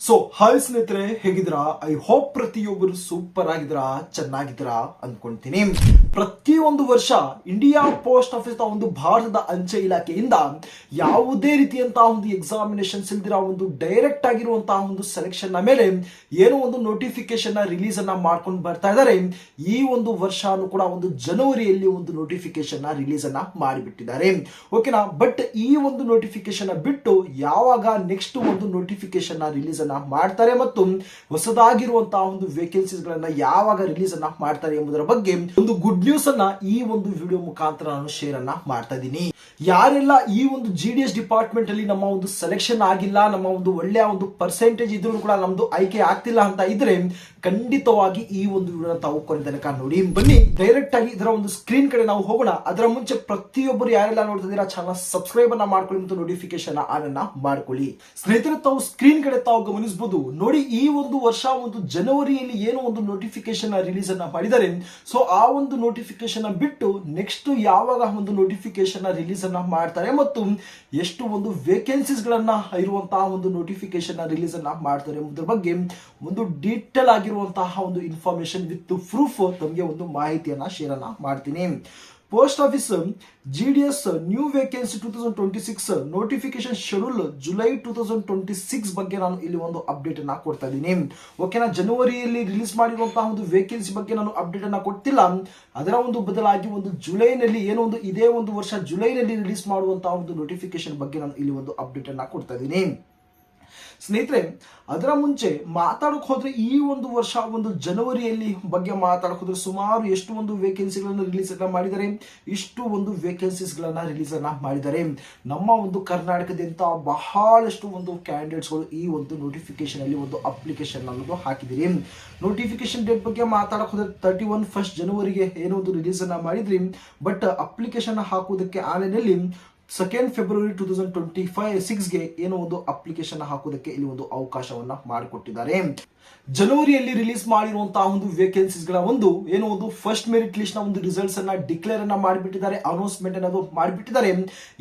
So hi ಸ್ನೇಹಿತರೆ, ಹೇಗಿದ್ದೀರಾ? I hope ಪ್ರತಿಯೊಬ್ಬರು ಸೂಪರ್ ಆಗಿದ್ದೀರಾ, ಚೆನ್ನಾಗಿದ್ದೀರಾ ಅನ್ಕೊಂತೀನಿ. ಪ್ರತಿಯೊಂದು ವರ್ಷ ಇಂಡಿಯಾ ಪೋಸ್ಟ್ ಆಫೀಸ್ ಒಂದು ಭಾರತದ ಅಂಚೆ ಇಲಾಖೆಯಿಂದ ಯಾವುದೇ ರೀತಿಯಂತಹ ಒಂದು ಎಕ್ಸಾಮಿನೇಷನ್ಸ್ ಇಲ್ದಿರ ಒಂದು ಡೈರೆಕ್ಟ್ ಆಗಿರುವಂತಹ ಒಂದು ಸೆಲೆಕ್ಷನ್ ನ ಮೇಲೆ ಏನೋ ಒಂದು ನೋಟಿಫಿಕೇಶನ್ ರಿಲೀಸ್ ಅನ್ನ ಮಾಡ್ಕೊಂಡು ಬರ್ತಾ ಇದ್ದಾರೆ. ಈ ಒಂದು ವರ್ಷನೂ ಕೂಡ ಒಂದು ಜನವರಿಯಲ್ಲಿ ಒಂದು ನೋಟಿಫಿಕೇಶನ್ ರಿಲೀಸ್ ಅನ್ನ ಮಾಡಿಬಿಟ್ಟಿದ್ದಾರೆ. ಓಕೆನಾ? ಬಟ್ ಈ ಒಂದು ನೋಟಿಫಿಕೇಶನ್ ಬಿಟ್ಟು ಯಾವಾಗ ನೆಕ್ಸ್ಟ್ ಒಂದು ನೋಟಿಫಿಕೇಶನ್ ರಿಲೀಸ್ ಅನ್ನ ಮಾಡ್ತಾರೆ ಮತ್ತು ಹೊಸದಾಗಿರುವಂತಹ ಒಂದು ವೇಕೆನ್ಸೀಸ್ ಗಳನ್ನ ಯಾವಾಗ ರಿಲೀಸ್ ಅನ್ನ ಮಾಡ್ತಾರೆ ಎಂಬುದರ ಬಗ್ಗೆ ಒಂದು ಗುಡ್ ನ್ಯೂಸ್ ಅನ್ನ ಈ ಒಂದು ವಿಡಿಯೋ ಮುಖಾಂತರ ನಾನು ಶೇರ್ ಅನ್ನ ಮಾಡ್ತಾ ಇದ್ದೀನಿ. ಯಾರೆಲ್ಲ ಈ ಒಂದು GDS ಡಿಪಾರ್ಟ್ಮೆಂಟ್ ಅಲ್ಲಿ ನಮ್ಮ ಒಂದು ಸೆಲೆಕ್ಷನ್ ಆಗಿಲ್ಲ, ನಮ್ಮ ಒಂದು ಒಳ್ಳೆಯ ಒಂದು ಪರ್ಸೆಂಟೇಜ್ ಇದ್ರೂ ಕೂಡ ನಮ್ದು ಆಯ್ಕೆ ಆಗ್ತಿಲ್ಲ ಅಂತ ಇದ್ರೆ ಖಂಡಿತವಾಗಿ ಈ ಒಂದು ವಿಡಿಯೋನ ತಾವು ಕೊನೆ ತನಕ ನೋಡಿ. ಬನ್ನಿ ಡೈರೆಕ್ಟ್ ಆಗಿ ಇದರ ಒಂದು ಸ್ಕ್ರೀನ್ ಕಡೆ ನಾವು ಹೋಗೋಣ. ಅದರ ಮುಂಚೆ ಪ್ರತಿಯೊಬ್ಬರು ಯಾರೆಲ್ಲ ನೋಡ್ತಾ ಇದ್ದೀರಾ ಚಾನಲ್ ಸಬ್ಸ್ಕ್ರೈಬ್ ಅನ್ನ ಮಾಡ್ಕೊಳ್ಳಿ ಮತ್ತು ನೋಟಿಫಿಕೇಶನ್ ಆನ್ ಅನ್ನ ಮಾಡ್ಕೊಳ್ಳಿ. ಸ್ನೇಹಿತರೆ, ತಾವು ಸ್ಕ್ರೀನ್ ಕಡೆ ತಾವು ಗಮನಿಸಬಹುದು ನೋಡಿ. ಈ ಒಂದು ವರ್ಷ ಒಂದು ಜನವರಿಯಲ್ಲಿ ಏನೋ ಒಂದು ನೋಟಿಫಿಕೇಶನ್ ರಿಲೀಸ್ ಅನ್ನ ಮಾಡಿದ್ದಾರೆ. ಸೊ ಆ ಒಂದು ನೋಟಿಫಿಕೇಶನ್ ಬಿಟ್ಟು ನೆಕ್ಸ್ಟ್ ಯಾವಾಗ ಒಂದು ನೋಟಿಫಿಕೇಶನ್ ರಿಲೀಸ್ ಅನ್ನ ಮಾಡ್ತಾರೆ ಮತ್ತು ಎಷ್ಟು ಒಂದು ವೇಕೆನ್ಸೀಸ್ ಗಳನ್ನ ಇರುವಂತಹ ಒಂದು ನೋಟಿಫಿಕೇಶನ್ ರಿಲೀಸ್ ಅನ್ನ ಮಾಡ್ತಾರೆ ಎಂಬುದರ ಬಗ್ಗೆ ಒಂದು ಡೀಟೇಲ್ ಆಗಿರುವಂತಹ ಒಂದು ಇನ್ಫಾರ್ಮೇಶನ್ ವಿತ್ ಪ್ರೂಫ್ ತಮಗೆ ಒಂದು ಮಾಹಿತಿಯನ್ನ ಶೇರ್ ಅನ್ನ ಮಾಡ್ತೀನಿ. Post office GDS new vacancy 2026 notification schedule July 2026 ಬಗ್ಗೆ ನಾನು ಇಲ್ಲಿ ಒಂದು ಅಪ್ಡೇಟ್ ಅನ್ನ ಕೊಡ್ತಾ ಇದ್ದೀನಿ. ಓಕೆನಾ? ಜನವರಿಯಲ್ಲಿ ರಿಲೀಸ್ ಮಾಡಿರುವಂತಹ ಒಂದು ವೇಕೆನ್ಸಿ ಬಗ್ಗೆ ನಾನು ಅಪ್ಡೇಟ್ ಅನ್ನ ಕೊಡ್ತಿಲ್ಲ. ಅದರ ಒಂದು ಬದಲಾಗಿ ಒಂದು ಜುಲೈನಲ್ಲಿ ಏನೋ ಒಂದು ಇದೇ ಒಂದು ವರ್ಷ ಜುಲೈನಲ್ಲಿ ರಿಲೀಸ್ ಮಾಡುವಂತಹ ಒಂದು ನೋಟಿಫಿಕೇಶನ್ ಬಗ್ಗೆ ನಾನು ಇಲ್ಲಿ ಒಂದು ಅಪ್ಡೇಟ್ ಅನ್ನ ಕೊಡ್ತಾ ಇದ್ದೀನಿ. ಸ್ನೇಹಿತರೆ, ಅದರ ಮುಂಚೆ ಮಾತಾಡಕ್ ಹೋದ್ರೆ ಈ ಒಂದು ವರ್ಷ ಒಂದು ಜನವರಿಯಲ್ಲಿ ಬಗ್ಗೆ ಮಾತಾಡಕ್ ಹೋದ್ರೆ ಸುಮಾರು ಎಷ್ಟು ಒಂದು ವೇಕೆನ್ಸಿಗಳನ್ನು ರಿಲೀಸ್ ಅನ್ನ ಮಾಡಿದ್ದಾರೆ. ಇಷ್ಟು ಒಂದು ವೇಕೆನ್ಸೀಸ್ ಗಳನ್ನ ರಿಲೀಸ್ ಅನ್ನ ಮಾಡಿದ್ದಾರೆ. ನಮ್ಮ ಒಂದು ಕರ್ನಾಟಕದಿಂದ ಬಹಳಷ್ಟು ಒಂದು ಕ್ಯಾಂಡಿಡೇಟ್ಸ್ ಗಳು ಈ ಒಂದು ನೋಟಿಫಿಕೇಶನ್ ಅಲ್ಲಿ ಒಂದು ಅಪ್ಲಿಕೇಶನ್ ಅನ್ನೋದು ಹಾಕಿದಿರಿ. ನೋಟಿಫಿಕೇಶನ್ ಡೇಟ್ ಬಗ್ಗೆ ಮಾತಾಡಕ್ ಹೋದ್ರೆ 31 ಜನವರಿಗೆ ಏನೋ ಒಂದು ರಿಲೀಸ್ ಅನ್ನ ಮಾಡಿದ್ರಿ. ಬಟ್ ಅಪ್ಲಿಕೇಶನ್ ಹಾಕುವುದಕ್ಕೆ ಆನ್ಲೈನಲ್ಲಿ 2 ಫೆಬ್ರವರಿ 2026ಗೆ ಏನೋ ಒಂದು ಅಪ್ಲಿಕೇಶನ್ ಹಾಕೋದಕ್ಕೆ ಇಲ್ಲಿ ಒಂದು ಅವಕಾಶವನ್ನ ಮಾಡಿಕೊಟ್ಟಿದ್ದಾರೆ. ಜನವರಿಯಲ್ಲಿ ರಿಲೀಸ್ ಮಾಡಿರುವಂತಹ ಒಂದು ವೇಕೆನ್ಸೀಸ್ ಗಳ ಒಂದು ಏನೋ ಒಂದು ಫಸ್ಟ್ ಮೆರಿಟ್ ಲಿಸ್ಟ್ ನ ಒಂದು ರಿಸಲ್ಟ್ಸ್ ಅನ್ನ ಡಿಕ್ಲೇರ್ ಅನ್ನ ಮಾಡಿಬಿಟ್ಟಿದ್ದಾರೆ, ಅನೌನ್ಸ್ಮೆಂಟ್ ಅನ್ನೋದು ಮಾಡಿಬಿಟ್ಟಿದ್ದಾರೆ.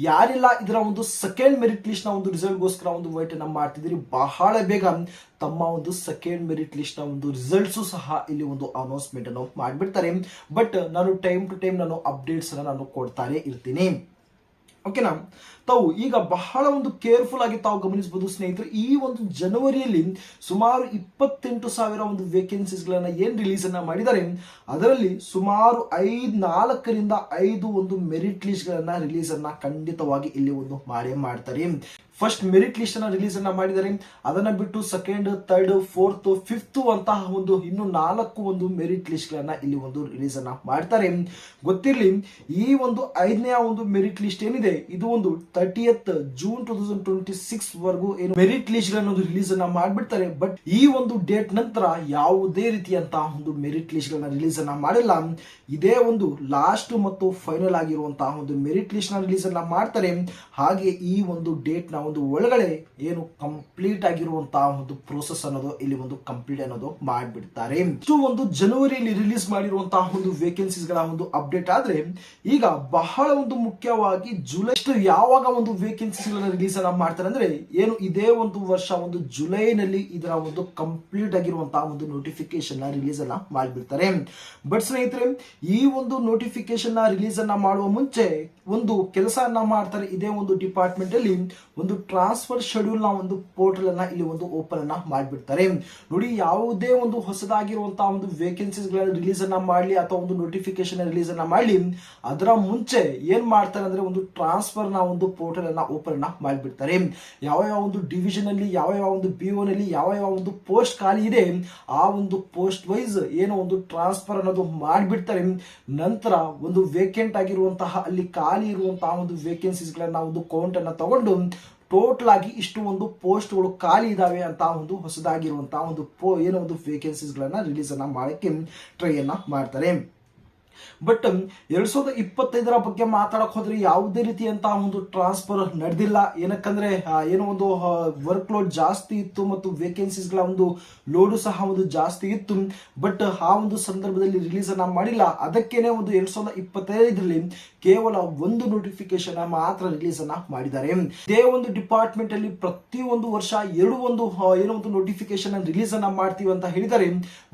ಯಾರೆಲ್ಲ ಇದರ ಒಂದು ಸೆಕೆಂಡ್ ಮೆರಿಟ್ ಲಿಸ್ಟ್ ನ ಒಂದು ರಿಸಲ್ಟ್ ಗೋಸ್ಕರ ಒಂದು ವೈಟ್ ಅನ್ನ ಮಾಡ್ತಿದ್ದೀರಿ, ಬಹಳ ಬೇಗ ತಮ್ಮ ಒಂದು ಸೆಕೆಂಡ್ ಮೆರಿಟ್ ಲಿಸ್ಟ್ ನ ಒಂದು ರಿಸಲ್ಟ್ಸ್ ಸಹ ಇಲ್ಲಿ ಒಂದು ಅನೌನ್ಸ್ಮೆಂಟ್ ಅನ್ನು ಮಾಡಿಬಿಡ್ತಾರೆ. ಬಟ್ ನಾನು ಟೈಮ್ ಟು ಟೈಮ್ ನಾನು ಅಪ್ಡೇಟ್ಸ್ ಅನ್ನ ನಾನು ಕೊಡ್ತಾನೆ ಇರ್ತೀನಿ. ಓಕೆನಾ? ತಾವು ಈಗ ಬಹಳ ಒಂದು ಕೇರ್ಫುಲ್ ಆಗಿ ತಾವು ಗಮನಿಸಬಹುದು ಸ್ನೇಹಿತರೆ. ಈ ಒಂದು ಜನವರಿಯಲ್ಲಿ ಸುಮಾರು 28,000 ಒಂದು ವೇಕೆನ್ಸೀಸ್ ಗಳನ್ನ ಏನ್ ರಿಲೀಸ್ ಅನ್ನ ಮಾಡಿದ್ದಾರೆ, ಅದರಲ್ಲಿ ಸುಮಾರು 4 ಒಂದು ಮೆರಿಟ್ ಲಿಸ್ಟ್ ಗಳನ್ನ ರಿಲೀಸ್ ಅನ್ನ ಖಂಡಿತವಾಗಿ ಇಲ್ಲಿ ಒಂದು ಮಾಡ್ತಾರೆ. ಫಸ್ಟ್ ಮೆರಿಟ್ ಲಿಸ್ಟ್ ಅನ್ನ ರಿಲೀಸ್ ಅನ್ನ ಮಾಡಿದ್ದಾರೆ. ಅದನ್ನ ಬಿಟ್ಟು ಸೆಕೆಂಡ್, ಥರ್ಡ್, ಫೋರ್ತ್, ಫಿಫ್ತ್ ಅಂತಹ ಒಂದು ಇನ್ನು 4 ಒಂದು ಮೆರಿಟ್ ಲಿಸ್ಟ್ ಗಳನ್ನ ಇಲ್ಲಿ ಒಂದು ರಿಲೀಸ್ ಅನ್ನ ಮಾಡ್ತಾರೆ. ಗೊತ್ತಿರಲಿ, ಈ ಒಂದು 5ನೇ ಒಂದು ಮೆರಿಟ್ ಲಿಸ್ಟ್ ಏನಿದೆ ಇದು ಒಂದು 30th ಜೂನ್ 2026 ವರೆಗೂ ಏನು ಮೆರಿಟ್ ಲಿಸ್ಟ್ ಗಳನ್ನ ರಿಲೀಸ್ ಅನ್ನ ಮಾಡ್ಬಿಡ್ತಾರೆ. ಬಟ್ ಈ ಒಂದು ಡೇಟ್ ನಂತರ ಯಾವುದೇ ರೀತಿಯಂತಹ ಒಂದು ಮೆರಿಟ್ ಲಿಸ್ಟ್ ಗಳನ್ನ ರಿಲೀಸ್ ಅನ್ನ ಮಾಡಿಲ್ಲ. ಇದೇ ಒಂದು ಲಾಸ್ಟ್ ಮತ್ತು ಫೈನಲ್ ಆಗಿರುವಂತಹ ಒಂದು ಮೆರಿಟ್ ಲಿಸ್ಟ್ ನ ರಿಲೀಸ್ ಅನ್ನ ಮಾಡ್ತಾರೆ. ಹಾಗೆ ಈ ಒಂದು ಡೇಟ್ ನ ಒಂದು ಒಳಗಡೆ ಏನು ಕಂಪ್ಲೀಟ್ ಆಗಿರುವಂತಹ ಒಂದು ಪ್ರೋಸೆಸ್ ಅನ್ನೋದು ಇಲ್ಲಿ ಒಂದು ಕಂಪ್ಲೀಟ್ ಅನ್ನೋದು ಮಾಡಿಬಿಡ್ತಾರೆ. ಇಷ್ಟು ಒಂದು ಜನವರಿಯಲ್ಲಿ ರಿಲೀಸ್ ಮಾಡಿರುವಂತಹ ಒಂದು ವೇಕೆನ್ಸೀಸ್ ಗಳ ಒಂದು ಅಪ್ಡೇಟ್ ಆದ್ರೆ, ಈಗ ಬಹಳ ಒಂದು ಮುಖ್ಯವಾಗಿ ಜುಲೈ ಯಾವಾಗ ಒಂದು ವೇಕೆನ್ಸೀಸ್ ಗಳನ್ನ ರಿಲೀಸ್ ಅನ್ನ ಮಾಡ್ತಾರೆ ಅಂದ್ರೆ ಏನು ಇದೇ ಒಂದು ವರ್ಷ ಒಂದು ಜುಲೈನಲ್ಲಿ ಇದರ ಒಂದು ಕಂಪ್ಲೀಟ್ ಆಗಿರುವಂತಹ ಒಂದು ನೋಟಿಫಿಕೇಶನ್ ರಿಲೀಸ್ ಅನ್ನ ಮಾಡಿಬಿಡ್ತಾರೆ. ಬಟ್ ಸ್ನೇಹಿತರೆ, ಈ ಒಂದು ನೋಟಿಫಿಕೇಶನ್ ರಿಲೀಸ್ ಅನ್ನ ಮಾಡುವ ಮುಂಚೆ ಒಂದು ಕೆಲಸ ಅನ್ನ ಮಾಡ್ತಾರೆ. ಇದೇ ಒಂದು ಡಿಪಾರ್ಟ್ಮೆಂಟ್ ಅಲ್ಲಿ ಒಂದು ಟ್ರಾನ್ಸ್ಫರ್ ಶೆಡ್ಯೂಲ್ ನ ಒಂದು ಪೋರ್ಟಲ್ ಅನ್ನ ಇಲ್ಲಿ ಒಂದು ಓಪನ್ ಅನ್ನ ಮಾಡಿಬಿಡ್ತಾರೆ. ನೋಡಿ, ಯಾವುದೇ ಒಂದು ಹೊಸದಾಗಿರುವಂತಹ ಒಂದು ವೇಕೆನ್ಸೀಸ್ ಗಳ ರಿಲೀಸ್ ಅನ್ನ ಮಾಡಲಿ ಅಥವಾ ಒಂದು ನೋಟಿಫಿಕೇಶನ್ ರಿಲೀಸ್ ಅನ್ನ ಮಾಡಲಿ, ಅದರ ಮುಂಚೆ ಏನ್ ಮಾಡ್ತಾರೆ ಅಂದ್ರೆ ಒಂದು ಟ್ರಾನ್ಸ್ಫರ್ ನ ಒಂದು ಪೋರ್ಟಲ್ ಅನ್ನ ಓಪನ್ ಅನ್ನ ಮಾಡಿಬಿಡ್ತಾರೆ. ಯಾವ ಒಂದು ಡಿವಿಷನ್ ಅಲ್ಲಿ, ಯಾವ ಒಂದು BO ನಲ್ಲಿ ಯಾವ ಒಂದು ಪೋಸ್ಟ್ ಖಾಲಿ ಇದೆ, ಆ ಒಂದು ಪೋಸ್ಟ್ ವೈಸ್ ಏನೋ ಒಂದು ಟ್ರಾನ್ಸ್ಫರ್ ಅನ್ನೋದು ಮಾಡಿಬಿಡ್ತಾರೆ. ನಂತರ ಒಂದು ವೇಕೆಂಟ್ ಆಗಿರುವಂತಹ ಅಲ್ಲಿ ಖಾಲಿ ಇರುವಂತಹ ಒಂದು ವೇಕೆನ್ಸೀಸ್ ಗಳನ್ನ ಒಂದು ಕೌಂಟ್ ಅನ್ನ ತಗೊಂಡು ಟೋಟಲ್ ಆಗಿ ಇಷ್ಟು ಒಂದು ಪೋಸ್ಟ್ಗಳು ಖಾಲಿ ಇದಾವೆ ಅಂತ ಒಂದು ಹೊಸದಾಗಿರುವಂತಹ ಒಂದು ಏನೋ ಒಂದು ವೇಕೆನ್ಸೀಸ್ ಗಳನ್ನ ರಿಲೀಸ್ ಅನ್ನ ಮಾಡಕ್ಕೆ ಟ್ರೈ ಅನ್ನ ಮಾಡ್ತಾರೆ. ಬಟ್ 2025 ಬಗ್ಗೆ ಮಾತಾಡಕ್ ಹೋದ್ರೆ ಯಾವುದೇ ರೀತಿಯಂತಹ ಒಂದು ಟ್ರಾನ್ಸ್ಫರ್ ನಡೆದಿಲ್ಲ. ಏನಕ್ಕಂದ್ರೆ ಏನೋ ಒಂದು ವರ್ಕ್ ಲೋಡ್ ಜಾಸ್ತಿ ಇತ್ತು ಮತ್ತು ವೇಕೆನ್ಸೀಸ್ ಗಳ ಒಂದು ಲೋಡು ಸಹ ಒಂದು ಜಾಸ್ತಿ ಇತ್ತು. ಬಟ್ ಆ ಒಂದು ಸಂದರ್ಭದಲ್ಲಿ ರಿಲೀಸ್ ಅನ್ನ ಮಾಡಿಲ್ಲ. ಅದಕ್ಕೇನೆ ಒಂದು 2025ರಲ್ಲಿ ಕೇವಲ ಒಂದು ನೋಟಿಫಿಕೇಶನ್ ಮಾತ್ರ ರಿಲೀಸ್ ಅನ್ನ ಮಾಡಿದ್ದಾರೆ. ಇದೇ ಒಂದು ಡಿಪಾರ್ಟ್ಮೆಂಟ್ ಅಲ್ಲಿ ಪ್ರತಿ ಒಂದು ವರ್ಷ ಏನೋ ಒಂದು ನೋಟಿಫಿಕೇಶನ್ ರಿಲೀಸ್ ಅನ್ನ ಮಾಡ್ತೀವಿ ಅಂತ ಹೇಳಿದ್ದಾರೆ.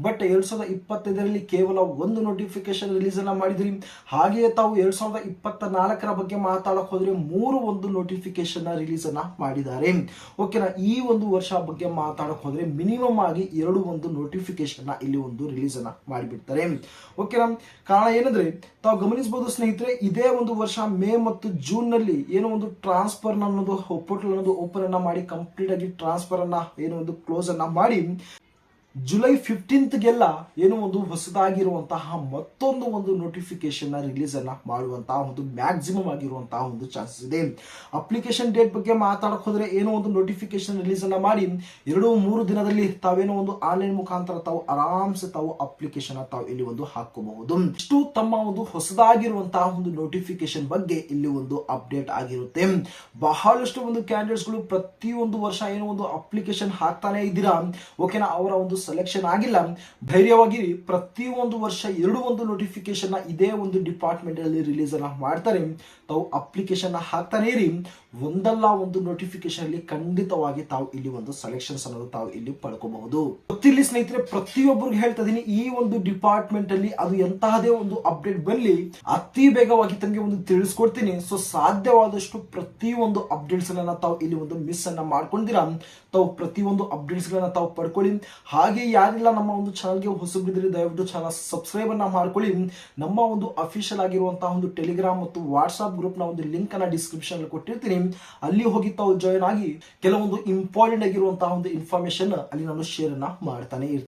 ಬಟ್ 2025ರಲ್ಲಿ ಕೇವಲ ಒಂದು ನೋಟಿಫಿಕೇಶನ್ ರಿಲೀಸ್ ಅನ್ನ ಮಾಡಿದ್ರಿ. ಹಾಗೆಯೇ ತಾವು 2024ರ ಬಗ್ಗೆ ಮಾತಾಡಕ್ ಹೋದ್ರೆ ಒಂದು ನೋಟಿಫಿಕೇಶನ್ ರಿಲೀಸ್ ಅನ್ನ ಮಾಡಿದ್ದಾರೆ. ಓಕೆನಾ, ಈ ಒಂದು ವರ್ಷ ಬಗ್ಗೆ ಮಾತಾಡಕ್ ಹೋದ್ರೆ ಮಿನಿಮಮ್ ಆಗಿ ಒಂದು ನೋಟಿಫಿಕೇಶನ್ ಇಲ್ಲಿ ಒಂದು ರಿಲೀಸ್ ಅನ್ನ ಮಾಡಿಬಿಡ್ತಾರೆ. ಓಕೆನಾ, ಕಾರಣ ಏನಂದ್ರೆ ತಾವು ಗಮನಿಸಬಹುದು ಸ್ನೇಹಿತರೆ, ಇದೇ ಒಂದು ವರ್ಷ ಮೇ ಮತ್ತು ಜೂನ್ ನಲ್ಲಿ ಏನೋ ಒಂದು ಟ್ರಾನ್ಸ್ಫರ್ ಅನ್ನೋದು ಪೋರ್ಟಲ್ ಅನ್ನೋದು ಓಪನ್ ಅನ್ನ ಮಾಡಿ ಕಂಪ್ಲೀಟ್ ಆಗಿ ಟ್ರಾನ್ಸ್ಫರ್ ಅನ್ನ ಏನೋ ಒಂದು ಕ್ಲೋಸ್ ಅನ್ನ ಮಾಡಿ ಜುಲೈ 15ಗೆಲ್ಲ ಏನೋ ಒಂದು ಹೊಸದಾಗಿರುವಂತಹ ಮತ್ತೊಂದು ಒಂದು ನೋಟಿಫಿಕೇಶನ್ ರಿಲೀಸ್ ಅನ್ನ ಮಾಡುವಂತಹ ಒಂದು ಮ್ಯಾಕ್ಸಿಮಮ್ ಆಗಿರುವಂತಹ ಒಂದು ಚಾನ್ಸಸ್ ಇದೆ. ಅಪ್ಲಿಕೇಶನ್ ಡೇಟ್ ಬಗ್ಗೆ ಮಾತಾಡಕ್ ಹೋದ್ರೆ ಏನೋ ಒಂದು ನೋಟಿಫಿಕೇಶನ್ ರಿಲೀಸ್ ಅನ್ನ ಮಾಡಿ 2-3 ದಿನದಲ್ಲಿ ತಾವೇನೋ ಒಂದು ಆನ್ಲೈನ್ ಮುಖಾಂತರ ತಾವು ಆರಾಮ್ಸೆ ತಾವು ಅಪ್ಲಿಕೇಶನ್ ತಾವು ಇಲ್ಲಿ ಒಂದು ಹಾಕಬಹುದು. ಇಷ್ಟು ತಮ್ಮ ಒಂದು ಹೊಸದಾಗಿರುವಂತಹ ಒಂದು ನೋಟಿಫಿಕೇಶನ್ ಬಗ್ಗೆ ಇಲ್ಲಿ ಒಂದು ಅಪ್ಡೇಟ್ ಆಗಿರುತ್ತೆ. ಬಹಳಷ್ಟು ಒಂದು ಕ್ಯಾಂಡಿಡೇಟ್ಸ್ ಗಳು ಪ್ರತಿಯೊಂದು ವರ್ಷ ಏನೋ ಒಂದು ಅಪ್ಲಿಕೇಶನ್ ಹಾಕ್ತಾನೆ ಇದ್ದೀರಾ. ಓಕೆನಾ, ಅವರ ಒಂದು ಸೆಲೆಕ್ಷನ್ ಆಗಿಲ್ಲ, ಧೈರ್ಯವಾಗಿ ಪ್ರತಿಯೊಂದು ವರ್ಷ ಒಂದು ನೋಟಿಫಿಕೇಶನ್ ಇದೇ ಒಂದು ಡಿಪಾರ್ಟ್ಮೆಂಟ್ ಅಲ್ಲಿ ರಿಲೀಸ್ ಅನ್ನ ಮಾಡ್ತಾರೆ. ತಾವು ಅಪ್ಲಿಕೇಶನ್ ಹಾಕ್ತಾನೆ ಇರಿ, ಒಂದಲ್ಲ ಒಂದು ನೋಟಿಫಿಕೇಶನ್ ಅಲ್ಲಿ ಖಂಡಿತವಾಗಿ ತಾವು ಇಲ್ಲಿ ಒಂದು ಸೆಲೆಕ್ಷನ್ಸ್ ಅನ್ನೋದು ತಾವು ಇಲ್ಲಿ ಪಡ್ಕೋಬಹುದು. ಗೊತ್ತಿಲ್ಲ ಸ್ನೇಹಿತರೆ, ಪ್ರತಿಯೊಬ್ಬರಿಗೆ ಹೇಳ್ತಾ ಇದೀನಿ, ಈ ಒಂದು ಡಿಪಾರ್ಟ್ಮೆಂಟ್ ಅಲ್ಲಿ ಅದು ಎಂತಹದೇ ಒಂದು ಅಪ್ಡೇಟ್ ಬರಲಿ ಅತಿ ಬೇಗವಾಗಿ ತಮಗೆ ಒಂದು ತಿಳಿಸ್ಕೊಡ್ತೀನಿ. ಸೊ ಸಾಧ್ಯವಾದಷ್ಟು ಪ್ರತಿಯೊಂದು ಅಪ್ಡೇಟ್ಸ್ ಗಳನ್ನ ತಾವು ಇಲ್ಲಿ ಒಂದು ಮಿಸ್ ಅನ್ನ ಮಾಡ್ಕೊಂಡಿರಾ, ತಾವು ಪ್ರತಿಯೊಂದು ಅಪ್ಡೇಟ್ಸ್ ಗಳನ್ನ ತಾವು ಪಡ್ಕೊಳ್ಳಿ. ಹಾಗೆ ಯಾರೆಲ್ಲ ನಮ್ಮ ಒಂದು ಚಾನಲ್ಗೆ ಹೊಸಬಿದ್ರೆ ದಯವಿಟ್ಟು ಚಾನಲ್ ಸಬ್ಸ್ಕ್ರೈಬ್ ಅನ್ನ ಮಾಡ್ಕೊಳ್ಳಿ. ನಮ್ಮ ಒಂದು ಅಫಿಷಿಯಲ್ ಆಗಿರುವಂತಹ ಒಂದು ಟೆಲಿಗ್ರಾಮ್ ಮತ್ತು ವಾಟ್ಸ್ಆಪ್ ಗ್ರೂಪ್ ನ ಒಂದು ಲಿಂಕ್ ಅನ್ನ ಡಿಸ್ಕ್ರಿಪ್ಷನ್ ಅಲ್ಲಿ ಕೊಟ್ಟಿರ್ತೀನಿ. ಅಲ್ಲಿ ಹೋಗಿ ತಾವು ಜಾಯಿನ್ ಆಗಿ ಕೆಲವೊಂದು ಇಂಪಾರ್ಟೆಂಟ್ ಆಗಿರುವಂತಹ ಒಂದು ಇನ್ಫಾರ್ಮೇಶನ್ ಅಲ್ಲಿ ನಾನು ಶೇರ್ ಅನ್ನ ಮಾಡ್ತಾನೆ ಇರ್ತೀನಿ.